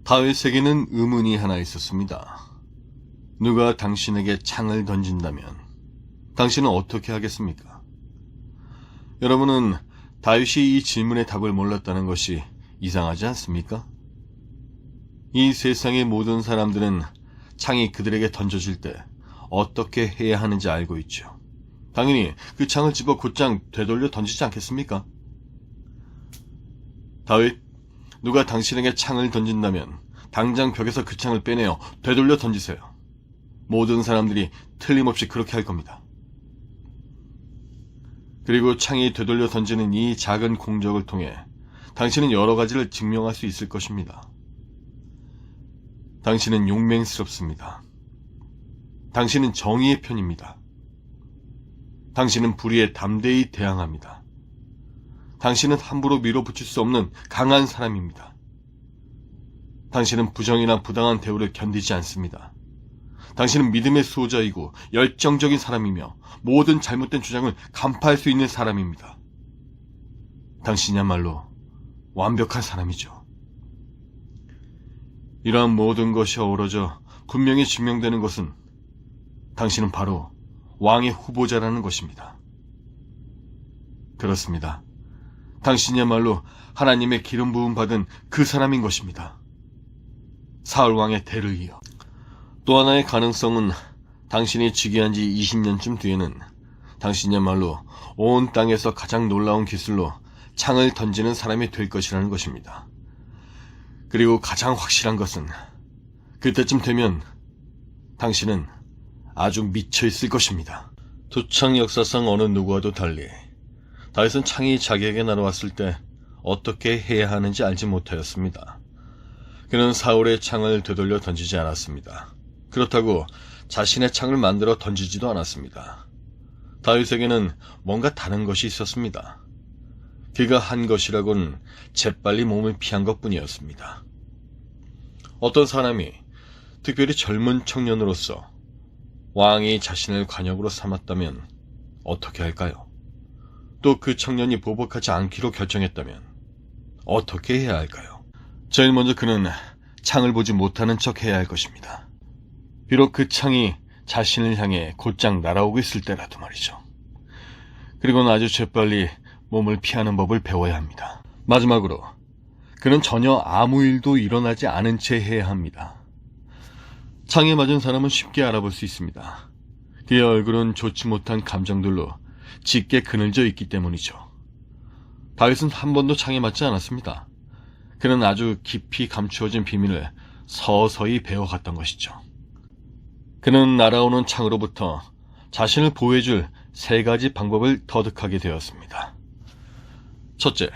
다윗에게는 의문이 하나 있었습니다. 누가 당신에게 창을 던진다면 당신은 어떻게 하겠습니까? 여러분은 다윗이 이 질문의 답을 몰랐다는 것이 이상하지 않습니까? 이 세상의 모든 사람들은 창이 그들에게 던져질 때 어떻게 해야 하는지 알고 있죠. 당연히 그 창을 집어 곧장 되돌려 던지지 않겠습니까? 다윗, 누가 당신에게 창을 던진다면 당장 벽에서 그 창을 빼내어 되돌려 던지세요. 모든 사람들이 틀림없이 그렇게 할 겁니다. 그리고 창이 되돌려 던지는 이 작은 공적을 통해 당신은 여러 가지를 증명할 수 있을 것입니다. 당신은 용맹스럽습니다. 당신은 정의의 편입니다. 당신은 불의에 담대히 대항합니다. 당신은 함부로 밀어붙일 수 없는 강한 사람입니다. 당신은 부정이나 부당한 대우를 견디지 않습니다. 당신은 믿음의 수호자이고 열정적인 사람이며 모든 잘못된 주장을 간파할 수 있는 사람입니다. 당신이야말로 완벽한 사람이죠. 이러한 모든 것이 어우러져 분명히 증명되는 것은 당신은 바로 왕의 후보자라는 것입니다. 그렇습니다. 당신이야말로 하나님의 기름 부음 받은 그 사람인 것입니다. 사울 왕의 대를 이어. 또 하나의 가능성은 당신이 즉위한 지 20년쯤 뒤에는 당신이야말로 온 땅에서 가장 놀라운 기술로 창을 던지는 사람이 될 것이라는 것입니다. 그리고 가장 확실한 것은 그때쯤 되면 당신은 아주 미쳐 있을 것입니다. 두창 역사상 어느 누구와도 달리 다윗은 창이 자기에게 날아왔을 때 어떻게 해야 하는지 알지 못하였습니다. 그는 사울의 창을 되돌려 던지지 않았습니다. 그렇다고 자신의 창을 만들어 던지지도 않았습니다. 다윗에게는 뭔가 다른 것이 있었습니다. 그가 한 것이라고는 재빨리 몸을 피한 것뿐이었습니다. 어떤 사람이 특별히 젊은 청년으로서 왕이 자신을 관역으로 삼았다면 어떻게 할까요? 또 그 청년이 보복하지 않기로 결정했다면 어떻게 해야 할까요? 제일 먼저 그는 창을 보지 못하는 척 해야 할 것입니다. 비록 그 창이 자신을 향해 곧장 날아오고 있을 때라도 말이죠. 그리고는 아주 재빨리 몸을 피하는 법을 배워야 합니다. 마지막으로 그는 전혀 아무 일도 일어나지 않은 채 해야 합니다. 창에 맞은 사람은 쉽게 알아볼 수 있습니다. 그의 얼굴은 좋지 못한 감정들로 짙게 그늘져 있기 때문이죠. 다윗은 한 번도 창에 맞지 않았습니다. 그는 아주 깊이 감추어진 비밀을 서서히 배워갔던 것이죠. 그는 날아오는 창으로부터 자신을 보호해줄 3가지 방법을 터득하게 되었습니다. 첫째,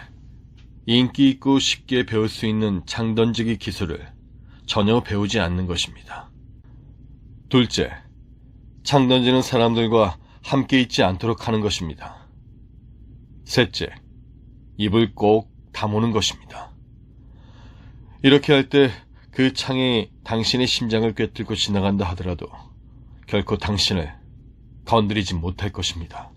인기 있고 쉽게 배울 수 있는 창 던지기 기술을 전혀 배우지 않는 것입니다. 둘째, 창 던지는 사람들과 함께 있지 않도록 하는 것입니다. 셋째, 입을 꼭 다무는 것입니다. 이렇게 할 때 그 창이 당신의 심장을 꿰뚫고 지나간다 하더라도 결코 당신을 건드리지 못할 것입니다.